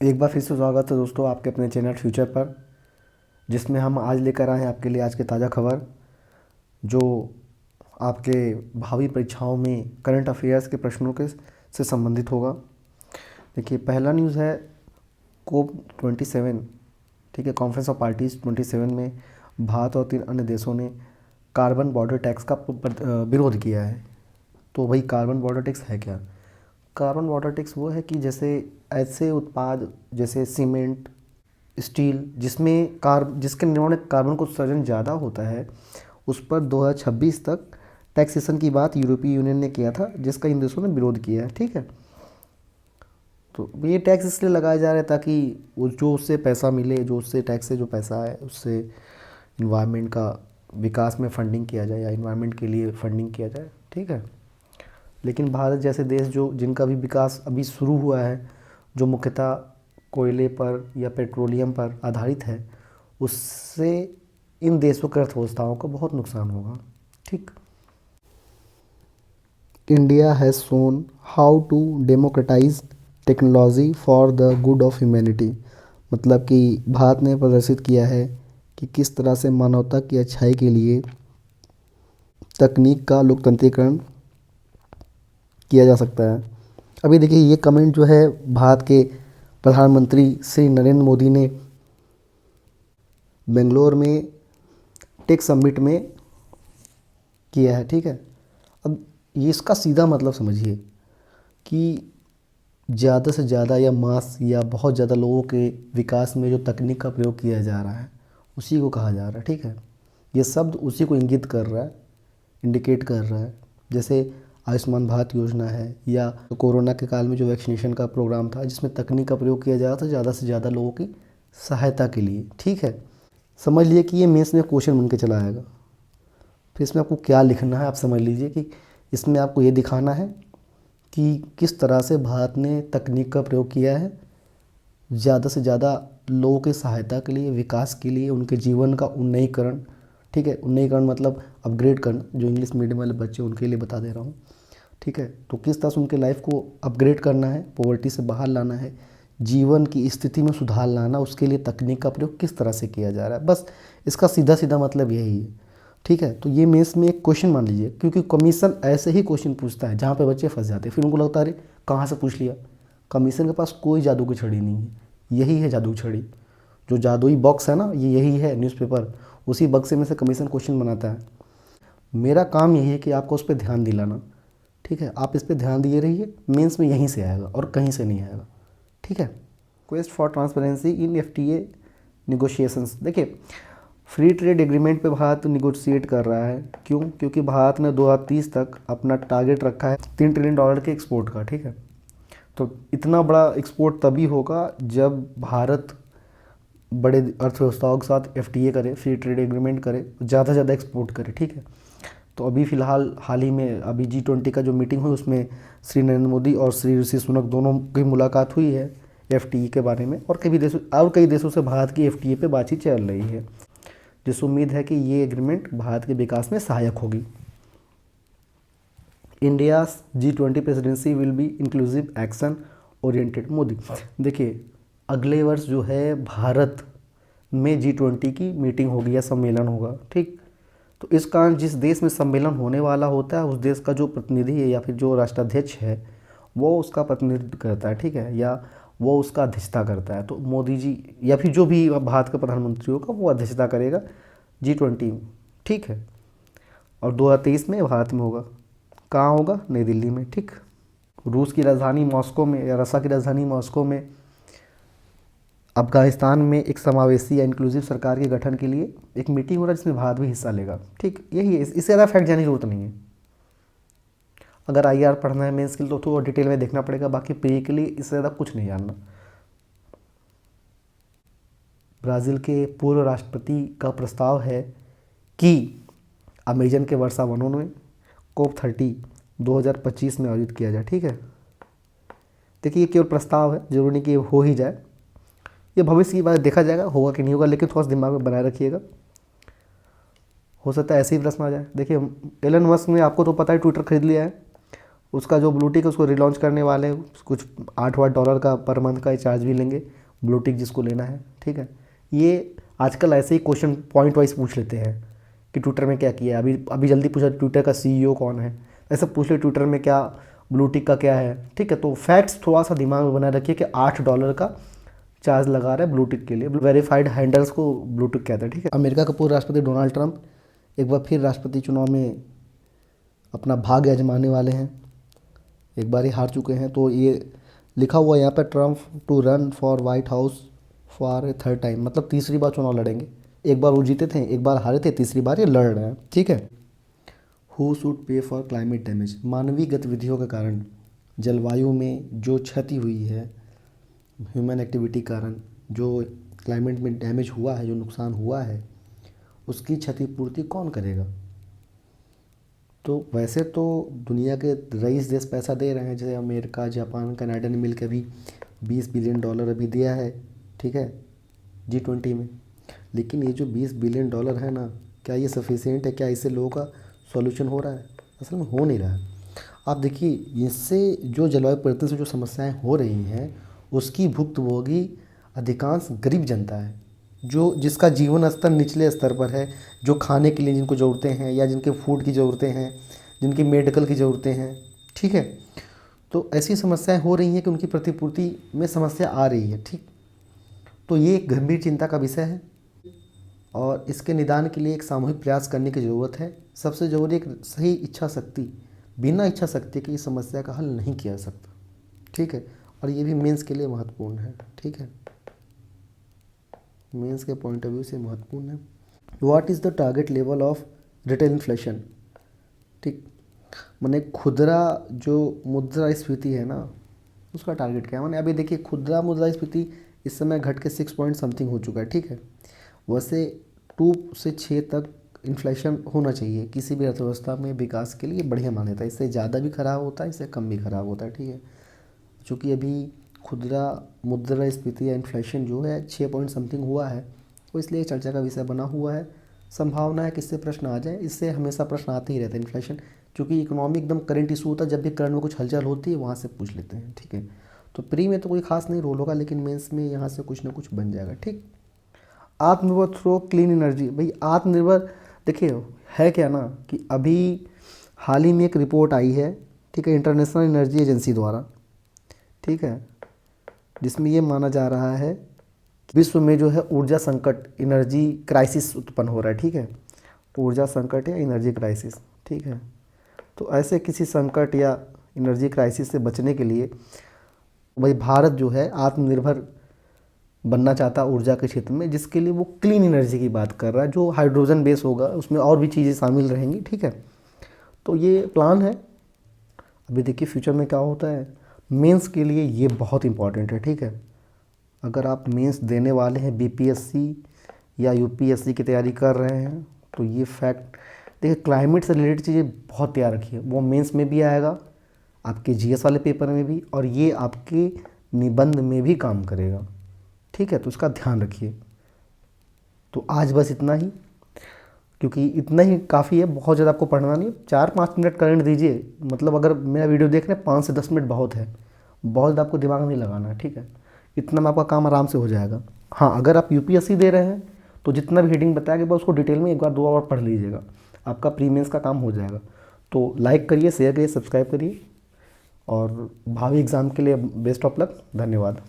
एक बार फिर से स्वागत है दोस्तों आपके अपने चैनल फ्यूचर पर, जिसमें हम आज लेकर आए हैं आपके लिए आज की ताज़ा खबर, जो आपके भावी परीक्षाओं में करंट अफेयर्स के प्रश्नों के से संबंधित होगा। देखिए, पहला न्यूज़ है कोप 27, ठीक है, कॉन्फ्रेंस ऑफ पार्टीज 27 में भारत और 3 अन्य देशों ने कार्बन बॉर्डर टैक्स का विरोध किया है। तो भाई, कार्बन बॉर्डर टैक्स है क्या? कार्बन बॉर्डर टैक्स वो है कि जैसे ऐसे उत्पाद जैसे सीमेंट, स्टील जिसके निर्माण में कार्बन का उत्सर्जन ज़्यादा होता है, उस पर 2026 तक टैक्सेशन की बात यूरोपीय यूनियन ने किया था, जिसका इन देशों ने विरोध किया है। ठीक है, तो ये टैक्स इसलिए लगाया जा रहा है ताकि वो जो उससे पैसा मिले, जो उससे टैक्स से जो पैसा है उससे इन्वायरमेंट का विकास में फंडिंग किया जाए या इन्वायरमेंट के लिए फंडिंग किया जाए। ठीक है, लेकिन भारत जैसे देश जो जिनका भी विकास अभी शुरू हुआ है, जो मुख्यतः कोयले पर या पेट्रोलियम पर आधारित है, उससे इन देशों की अर्थव्यवस्थाओं को बहुत नुकसान होगा। ठीक, India has shown how to democratize technology for the good of humanity. मतलब कि भारत ने प्रदर्शित किया है कि किस तरह से मानवता की अच्छाई के लिए तकनीक का लोकतंत्रीकरण किया जा सकता है। अभी देखिए, ये कमेंट जो है भारत के प्रधानमंत्री श्री नरेंद्र मोदी ने बेंगलोर में टेक समिट में किया है। ठीक है, अब ये इसका सीधा मतलब समझिए कि ज़्यादा से ज़्यादा या मास या बहुत ज़्यादा लोगों के विकास में जो तकनीक का प्रयोग किया जा रहा है, उसी को कहा जा रहा है। ठीक है, ये शब्द उसी को इंगित कर रहा है, इंडिकेट कर रहा है। जैसे आयुष्मान भारत योजना है, या कोरोना के काल में जो वैक्सीनेशन का प्रोग्राम था, जिसमें तकनीक का प्रयोग किया जा रहा था ज़्यादा से ज़्यादा लोगों की सहायता के लिए। ठीक है, समझ लीजिए कि ये मेंस में क्वेश्चन बन के चला आएगा। फिर इसमें आपको क्या लिखना है, आप समझ लीजिए कि इसमें आपको ये दिखाना है कि किस तरह से भारत ने तकनीक का प्रयोग किया है ज़्यादा से ज़्यादा लोगों की सहायता के लिए, विकास के लिए, उनके जीवन का उन्नतीकरण। ठीक है, उन्नतीकरण मतलब अपग्रेड करना, जो इंग्लिश मीडियम वाले बच्चे उनके लिए बता दे रहा हूँ। ठीक है, तो किस तरह से उनके लाइफ को अपग्रेड करना है, पॉवर्टी से बाहर लाना है, जीवन की स्थिति में सुधार लाना, उसके लिए तकनीक का प्रयोग किस तरह से किया जा रहा है। बस इसका सीधा सीधा मतलब यही है। ठीक है, तो ये मेंस में एक क्वेश्चन मान लीजिए, क्योंकि कमीशन ऐसे ही क्वेश्चन पूछता है जहाँ पे बच्चे फंस जाते हैं, फिर उनको लगता है अरे कहाँ से पूछ लिया। कमीशन के पास कोई जादू की छड़ी नहीं है, यही है जादू छड़ी। जो जादुई बॉक्स है ना, ये यही है न्यूज़पेपर, उसी बक्से में से कमीशन क्वेश्चन बनाता है। मेरा काम यही है कि आपको उस पर ध्यान दिलाना। ठीक है, आप इस पर ध्यान दिए रहिए, मेंस में यहीं से आएगा और कहीं से नहीं आएगा। ठीक है, request for transparency in FTA negotiations. देखिए, फ्री ट्रेड एग्रीमेंट पे भारत निगोशिएट कर रहा है। क्यों? क्योंकि भारत ने 2030 तक अपना टारगेट रखा है $3 ट्रिलियन के एक्सपोर्ट का। ठीक है, तो इतना बड़ा एक्सपोर्ट तभी होगा जब भारत बड़े अर्थव्यवस्थाओं के साथ एफटीए करे, फ्री ट्रेड एग्रीमेंट करे, ज़्यादा से ज़्यादा एक्सपोर्ट करे। ठीक है, तो अभी फ़िलहाल हाल ही में अभी G20 का जो मीटिंग हुई, उसमें श्री नरेंद्र मोदी और श्री ऋषि सुनक दोनों की मुलाकात हुई है एफटीए के बारे में, और कई देशों से भारत की एफटीए पे बातचीत चल रही है, जिस उम्मीद है कि ये एग्रीमेंट भारत के विकास में सहायक होगी। India G20 presidency will be inclusive action oriented Modi. देखिए, अगले वर्ष जो है भारत में G20 की मीटिंग होगी या सम्मेलन होगा। ठीक, तो इस कारण जिस देश में सम्मेलन होने वाला होता है, उस देश का जो प्रतिनिधि है या फिर जो राष्ट्राध्यक्ष है, वो उसका प्रतिनिधित्व करता है। ठीक है, या वो उसका अध्यक्षता करता है। तो मोदी जी या फिर जो भी भारत का प्रधानमंत्री होगा, वो अध्यक्षता करेगा G20 में। ठीक है, और 2023 में भारत में होगा। कहाँ होगा? नई दिल्ली में। ठीक, रूस की राजधानी मॉस्को में या रसा की राजधानी मॉस्को में अफगानिस्तान में एक समावेशी या इंक्लूसिव सरकार के गठन के लिए एक मीटिंग हो रहा है, जिसमें भारत भी हिस्सा लेगा। ठीक, यही है, इससे ज़्यादा फैक्ट जानने की जरूरत नहीं है। अगर आईआर पढ़ना है मेंस के लिए तो थोड़ा डिटेल में देखना पड़ेगा, बाकी प्री के लिए इससे ज़्यादा कुछ नहीं जानना। ब्राज़ील के पूर्व राष्ट्रपति का प्रस्ताव है कि अमेजन के वर्षा वनों में COP30 2025 में आयोजित किया जाए। ठीक है, देखिए, ये केवल प्रस्ताव है, जरूरी नहीं कि हो ही जाए, ये भविष्य की बात, देखा जाएगा होगा कि नहीं होगा, लेकिन थोड़ा सा दिमाग में बनाए रखिएगा, हो सकता है ऐसे ही प्रश्न आ जाए। देखिए, एलन मस्क ने, आपको तो पता है, ट्विटर खरीद लिया है, उसका जो ब्लूटिक उसको रिलॉन्च करने वाले हैं, कुछ $8 का पर मंथ का चार्ज भी लेंगे ब्लूटिक जिसको लेना है, ठीक है। ये आजकल ऐसे ही क्वेश्चन पॉइंट वाइज पूछ लेते हैं कि ट्विटर में क्या किया है, अभी अभी जल्दी पूछा ट्विटर का CEO कौन है, ऐसा पूछ ले ट्विटर में क्या ब्लूटिक का क्या है, ठीक है। तो फैक्ट्स थोड़ा सा दिमाग में बनाए रखिए कि $8 का चार्ज लगा रहा है ब्लूटिक के लिए। वेरीफाइड हैंडल्स को ब्लूटिक कहते हैं, ठीक है। अमेरिका के पूर्व राष्ट्रपति डोनाल्ड ट्रंप एक बार फिर राष्ट्रपति चुनाव में अपना भाग्य आजमाने वाले हैं, एक बार ही हार चुके हैं। तो ये लिखा हुआ है यहाँ पर, Trump to run for White House for a third time, मतलब तीसरी बार चुनाव लड़ेंगे। एक बार वो जीते थे, एक बार हारे थे, तीसरी बार ये लड़ रहे हैं, ठीक है। Who should pay for climate damage, मानवीय गतिविधियों के कारण जलवायु में जो क्षति हुई है, ह्यूमन एक्टिविटी कारण जो क्लाइमेट में डैमेज हुआ है, जो नुकसान हुआ है, उसकी क्षतिपूर्ति कौन करेगा। तो वैसे तो दुनिया के रईस देश पैसा दे रहे हैं, जैसे अमेरिका, जापान, कनाडा ने मिलकर भी $20 बिलियन अभी दिया है, ठीक है, G20 में। लेकिन ये जो $20 बिलियन है ना, क्या ये सफिशिएंट है? क्या इससे लोगों का सॉल्यूशन हो रहा है? असल में हो नहीं रहा है। आप देखिए, इससे जो जलवायु परिवर्तन से जो समस्याएं हो रही हैं, उसकी भुक्तभोगी अधिकांश गरीब जनता है, जो जिसका जीवन स्तर निचले स्तर पर है, जो खाने के लिए जिनको ज़रूरतें हैं, या जिनके फूड की ज़रूरतें हैं, जिनकी मेडिकल की ज़रूरतें हैं, ठीक है। तो ऐसी समस्याएं हो रही हैं कि उनकी प्रतिपूर्ति में समस्या आ रही है, ठीक। तो ये एक गंभीर चिंता का विषय है और इसके निदान के लिए एक सामूहिक प्रयास करने की ज़रूरत है। सबसे ज़रूरी एक सही इच्छा शक्ति, बिना इच्छा शक्ति के इस समस्या का हल नहीं किया जा सकता, ठीक है। और ये भी मेंस के लिए महत्वपूर्ण है, ठीक है, मेंस के पॉइंट ऑफ व्यू से महत्वपूर्ण है। What is the target level of retail inflation, ठीक, माने खुदरा जो मुद्रास्फीति है ना, उसका टारगेट क्या है। माने अभी देखिए, खुदरा मुद्रास्फीति इस समय घट के 6 पॉइंट समथिंग हो चुका है, ठीक है। वैसे 2 से 6 तक इन्फ्लेशन होना चाहिए किसी भी अर्थव्यवस्था में विकास के लिए, बढ़िया मान्यता है। इससे ज़्यादा भी खराब होता है, इससे कम भी खराब होता है, ठीक है। चूँकि अभी खुदरा मुद्रास्फीति या इन्फ्लेशन जो है 6 पॉइंट समथिंग हुआ है, तो इसलिए चर्चा का विषय बना हुआ है। संभावना है कि इससे प्रश्न आ जाए, इससे हमेशा प्रश्न आते ही रहते हैं इन्फ्लेशन, क्योंकि इकोनॉमी एकदम करंट इशू होता है। जब भी करंट में कुछ हलचल होती है, वहाँ से पूछ लेते हैं, ठीक है। तो प्री में तो कोई खास नहीं रोल होगा, लेकिन मेंस में यहाँ से कुछ ना कुछ बन जाएगा, ठीक। आत्मनिर्भर थ्रू क्लीन एनर्जी, भाई आत्मनिर्भर देखिए है क्या ना, कि अभी हाल ही में एक रिपोर्ट आई है, ठीक है, इंटरनेशनल एनर्जी एजेंसी द्वारा, ठीक है, जिसमें ये माना जा रहा है विश्व में जो है ऊर्जा संकट, एनर्जी क्राइसिस उत्पन्न हो रहा है, ठीक है। ऊर्जा संकट या एनर्जी क्राइसिस, ठीक है। तो ऐसे किसी संकट या एनर्जी क्राइसिस से बचने के लिए भाई भारत जो है आत्मनिर्भर बनना चाहता है ऊर्जा के क्षेत्र में, जिसके लिए वो क्लीन एनर्जी की बात कर रहा है, जो हाइड्रोजन बेस होगा, उसमें और भी चीज़ें शामिल रहेंगी, ठीक है। तो ये प्लान है, अभी देखिए फ्यूचर में क्या होता है। मेंस के लिए ये बहुत इंपॉर्टेंट है, ठीक है। अगर आप मेंस देने वाले हैं, BPSC या UPSC की तैयारी कर रहे हैं, तो ये फैक्ट देखिए, क्लाइमेट से रिलेटेड चीज़ें बहुत तैयार रखिए। वो मेंस में भी आएगा, आपके GS वाले पेपर में भी, और ये आपके निबंध में भी काम करेगा, ठीक है। तो उसका ध्यान रखिए। तो आज बस इतना ही, क्योंकि इतना ही काफ़ी है, बहुत ज़्यादा आपको पढ़ना नहीं। 4-5 मिनट करंट दीजिए, मतलब अगर मेरा वीडियो देख रहे हैं 5 से 10 मिनट बहुत है, बहुत ज़्यादा आपको दिमाग नहीं लगाना है, ठीक है। इतना में आपका काम आराम से हो जाएगा। हाँ, अगर आप UPSC दे रहे हैं तो जितना भी हेडिंग बताया गया उसको डिटेल में एक बार 2 बार पढ़ लीजिएगा, आपका प्री मेंस का काम हो जाएगा। तो लाइक करिए, शेयर करिए, सब्सक्राइब करिए, और भावी एग्ज़ाम के लिए बेस्ट ऑफ लक। धन्यवाद।